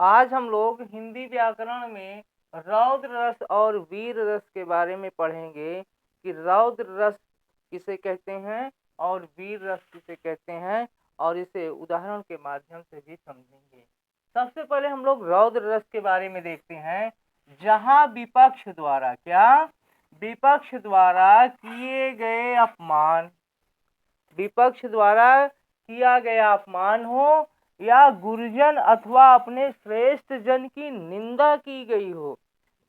आज हम लोग हिंदी व्याकरण में रौद्र रस और वीर रस के बारे में पढ़ेंगे कि रौद्र रस किसे कहते हैं और वीर रस किसे कहते हैं, और इसे उदाहरण के माध्यम से भी समझेंगे। सबसे पहले हम लोग रौद्र रस के बारे में देखते हैं, जहां विपक्ष द्वारा किया गया अपमान हो या गुरुजन अथवा अपने श्रेष्ठ जन की निंदा की गई हो,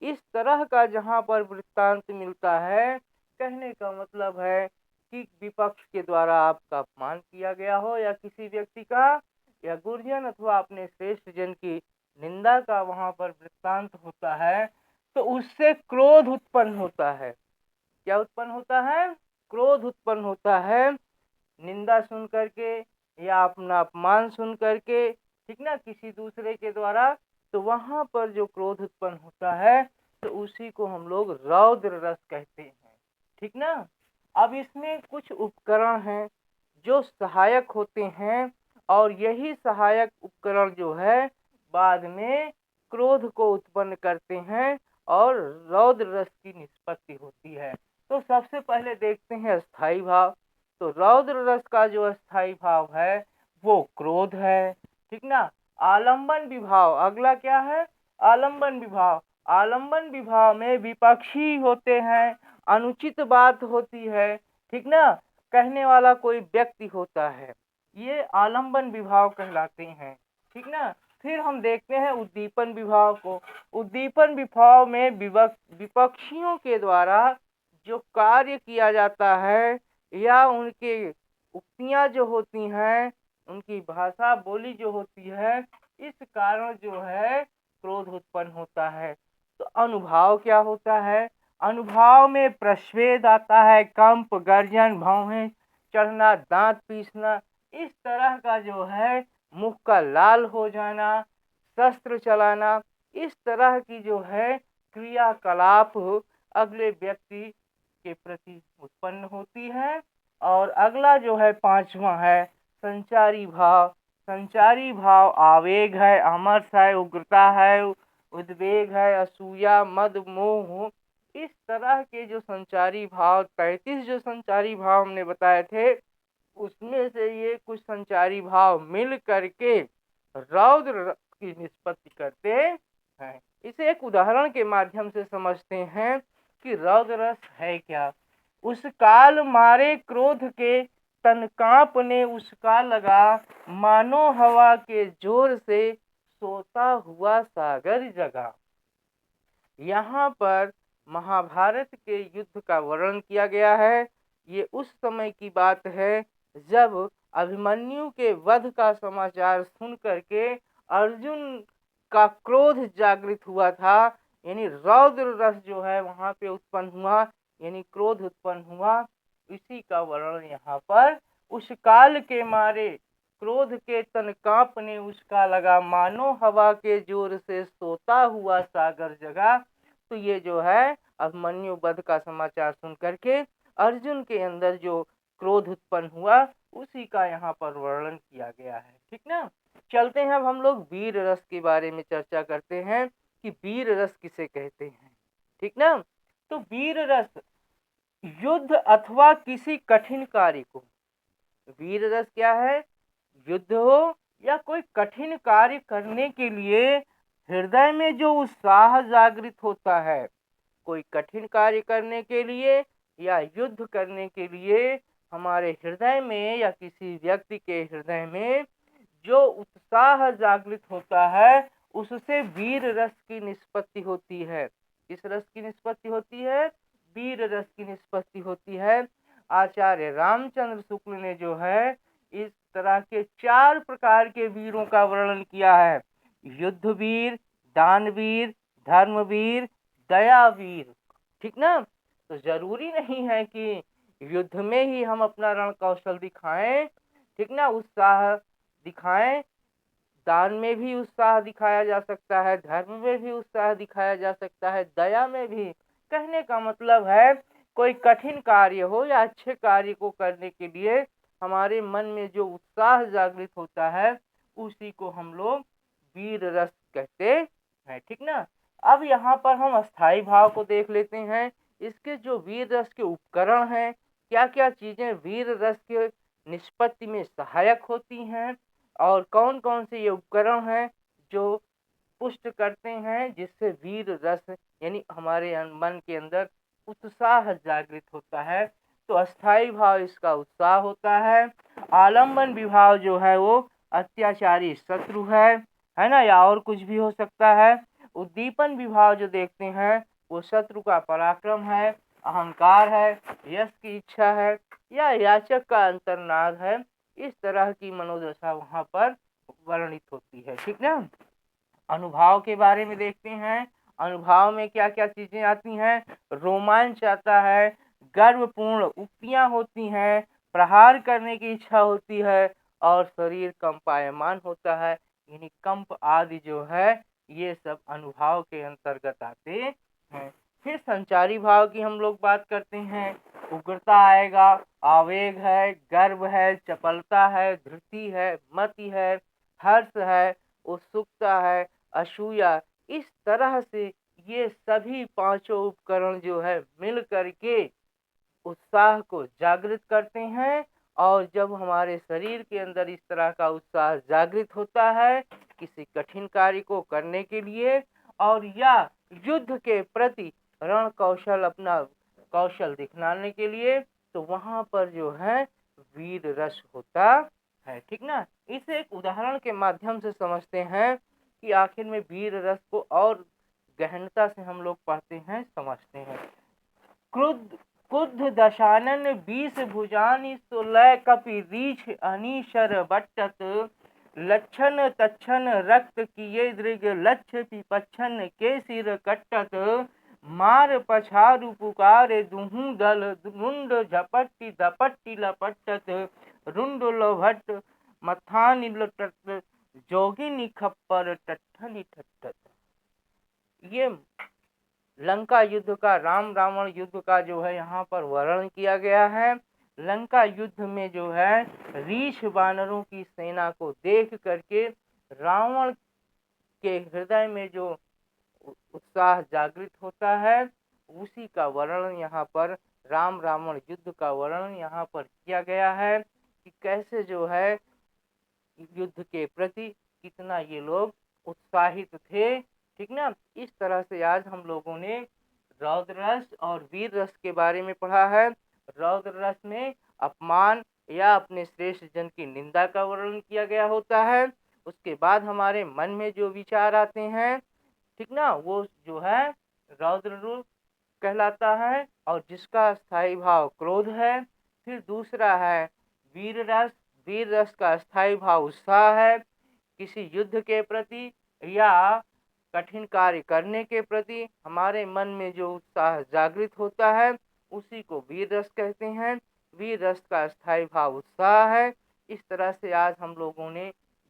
इस तरह का जहां पर वृत्तांत मिलता है, कहने का मतलब है कि विपक्ष के द्वारा आपका अपमान किया गया हो या किसी व्यक्ति का, या गुरुजन अथवा अपने श्रेष्ठ जन की निंदा का वहां पर वृत्तांत होता है, तो उससे क्रोध उत्पन्न होता है। क्या उत्पन्न होता है? क्रोध उत्पन्न होता है। निंदा सुन करके या अपना अपमान सुन करके, ठीक ना, किसी दूसरे के द्वारा, तो वहां पर जो क्रोध उत्पन्न होता है तो उसी को हम लोग रौद्र रस कहते हैं। ठीक ना। अब इसमें कुछ उपकरण हैं जो सहायक होते हैं, और यही सहायक उपकरण जो है बाद में क्रोध को उत्पन्न करते हैं और रौद्र रस की निष्पत्ति होती है। तो सबसे पहले देखते हैं स्थायी भाव। तो रौद्र रस का जो स्थायी भाव है वो क्रोध है। ठीक ना। आलंबन विभाव, अगला क्या है? आलंबन विभाव। आलंबन विभाव में विपक्षी होते हैं, अनुचित बात होती है, ठीक ना, कहने वाला कोई व्यक्ति होता है, ये आलंबन विभाव कहलाते हैं। ठीक ना। फिर हम देखते हैं उद्दीपन विभाव को। उद्दीपन विभाव में विपक्षियों के द्वारा जो कार्य किया जाता है या उनके उक्तियां जो होती हैं, उनकी भाषा बोली जो होती है, इस कारण जो है क्रोध उत्पन्न होता है। तो अनुभाव क्या होता है? अनुभाव में प्रस्वेद आता है, कंप, गर्जन, भौहें चढ़ना, दांत पीसना, इस तरह का जो है मुख का लाल हो जाना, शस्त्र चलाना, इस तरह की जो है क्रियाकलाप अगले व्यक्ति के प्रति उत्पन्न होती है। और अगला जो है पांचवा है संचारी भाव। संचारी भाव आवेग है, अमर्ष है, उग्रता है, उद्वेग है, असूया, मद, मोह, इस तरह के जो संचारी भाव 33 जो संचारी भाव हमने बताए थे, उसमें से ये कुछ संचारी भाव मिल करके रौद्र की निष्पत्ति करते हैं। इसे एक उदाहरण के माध्यम से समझते हैं कि रौद्र रस है क्या। उस काल मारे क्रोध के तन कांपने उसका लगा, मानो हवा के जोर से सोता हुआ सागर जगा। यहाँ पर महाभारत के युद्ध का वर्णन किया गया है। ये उस समय की बात है जब अभिमन्यु के वध का समाचार सुन करके अर्जुन का क्रोध जागृत हुआ था, यानी रौद्र रस जो है वहां पे उत्पन्न हुआ, यानी क्रोध उत्पन्न हुआ। इसी का वर्णन यहाँ पर, उस काल के मारे क्रोध के तन कांपने उसका लगा, मानो हवा के जोर से सोता हुआ सागर जगा। तो ये जो है अभिमन्यु वध का समाचार सुन करके अर्जुन के अंदर जो क्रोध उत्पन्न हुआ, उसी का यहाँ पर वर्णन किया गया है। ठीक ना। चलते हैं अब हम लोग वीर रस के बारे में चर्चा करते हैं कि वीर रस किसे कहते हैं। ठीक ना। तो वीर रस युद्ध अथवा किसी कठिन कार्य को, वीर रस क्या है? युद्ध हो या कोई कठिन कार्य करने के लिए हृदय में जो उत्साह जागृत होता है, कोई कठिन कार्य करने के लिए या युद्ध करने के लिए हमारे हृदय में या किसी व्यक्ति के हृदय में जो उत्साह जागृत होता है, उससे वीर रस की निष्पत्ति होती है। किस रस की निष्पत्ति होती है? वीर रस की निष्पत्ति होती है। आचार्य रामचंद्र शुक्ल ने जो है इस तरह के 4 प्रकार के वीरों का वर्णन किया है। युद्ध वीर, दानवीर, धर्मवीर, दयावीर। ठीक ना। तो जरूरी नहीं है कि युद्ध में ही हम अपना रण कौशल दिखाएं, ठीक ना, उत्साह दिखाएं। दान में भी उत्साह दिखाया जा सकता है, धर्म में भी उत्साह दिखाया जा सकता है, दया में भी। कहने का मतलब है कोई कठिन कार्य हो या अच्छे कार्य को करने के लिए हमारे मन में जो उत्साह जागृत होता है, उसी को हम लोग वीर रस कहते हैं। ठीक ना। अब यहाँ पर हम अस्थाई भाव को देख लेते हैं। इसके जो वीर रस के उपकरण हैं, क्या क्या चीजें वीर रस के निष्पत्ति में सहायक होती हैं और कौन कौन से ये उपकरण हैं जो पुष्ट करते हैं जिससे वीर रस यानी हमारे मन के अंदर उत्साह जागृत होता है। तो अस्थाई भाव इसका उत्साह होता है। आलंबन विभाव जो है वो अत्याचारी शत्रु है ना, या और कुछ भी हो सकता है। उद्दीपन विभाव जो देखते हैं वो शत्रु का पराक्रम है, अहंकार है, यश की इच्छा है या याचक का अंतर्नाद है। इस तरह की मनोदशा वहां पर वर्णित होती है। ठीक ना। अनुभव के बारे में देखते हैं। अनुभव में क्या क्या चीजें आती हैं। रोमांच आता है, गर्वपूर्ण उक्तियां होती हैं, प्रहार करने की इच्छा होती है और शरीर कंपायमान होता है। यानी कंप आदि जो है ये सब अनुभव के अंतर्गत आते हैं। फिर संचारी भाव की हम लोग बात करते हैं। उग्रता आएगा, आवेग है, गर्व है, चपलता है, धृति है, मति है, हर्ष है, उत्सुकता है, असूया। इस तरह से ये सभी पांचों उपकरण जो है मिल करके उत्साह को जागृत करते हैं। और जब हमारे शरीर के अंदर इस तरह का उत्साह जागृत होता है किसी कठिन कार्य को करने के लिए और या युद्ध के प्रति रण कौशल अपना कौशल दिखलाने के लिए, तो वहां पर जो है वीर रस होता है। ठीक ना। इसे एक उदाहरण के माध्यम से समझते हैं कि आखिर में वीर रस को और गहनता से हम लोग पढ़ते हैं, समझते हैं। क्रुद्ध कुद्ध दशानन 20 भुजानि सुलय कपि रीछ अनीशर बट्टत लक्षण तक्षण रक्त किए दृग लक्ष्य पिपच्छन के सिर कट्टत मार पछारु पुकारे दुहू दल रुंड झपट्टी धपट्टी लपट्टत रुंड लोभट मथानि लुटत जोगिनी खप्पर टट्ठनि ठट्टत। ये लंका युद्ध का, राम रावण युद्ध का जो है यहाँ पर वर्णन किया गया है। लंका युद्ध में जो है रीछ वानरों की सेना को देख करके रावण के हृदय में जो उत्साह जागृत होता है उसी का वर्णन यहाँ पर, राम रावण युद्ध का वर्णन यहाँ पर किया गया है कि कैसे जो है युद्ध के प्रति कितना ये लोग उत्साहित थे। ठीक ना। इस तरह से आज हम लोगों ने रौद्र रस और वीर रस के बारे में पढ़ा है। रौद्र रस में अपमान या अपने श्रेष्ठ जन की निंदा का वर्णन किया गया होता है। उसके बाद हमारे मन में जो विचार आते हैं, ठीक ना, वो जो है रौद्र रूप कहलाता है और जिसका स्थायी भाव क्रोध है। फिर दूसरा है वीर रस। वीर रस का स्थायी भाव उत्साह है, किसी युद्ध के प्रति या कठिन कार्य करने के प्रति हमारे मन में जो उत्साह जागृत होता है उसी को वीर रस कहते हैं। वीर रस का स्थायी भाव उत्साह है। इस तरह से आज हम लोगों ने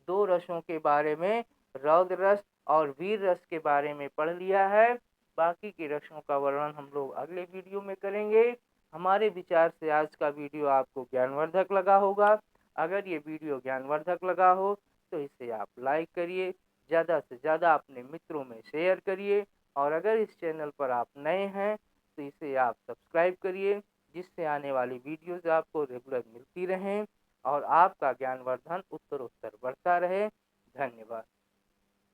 दो रसों के बारे में, रौद्र रस और वीर रस के बारे में पढ़ लिया है। बाकी के रसों का वर्णन हम लोग अगले वीडियो में करेंगे। हमारे विचार से आज का वीडियो आपको ज्ञानवर्धक लगा होगा। अगर ये वीडियो ज्ञानवर्धक लगा हो तो इसे आप लाइक करिए, ज़्यादा से ज़्यादा अपने मित्रों में शेयर करिए और अगर इस चैनल पर आप नए हैं तो इसे आप सब्सक्राइब करिए, जिससे आने वाली वीडियोज़ आपको रेगुलर मिलती रहें और आपका ज्ञानवर्धन उत्तरोत्तर बढ़ता रहे। धन्यवाद।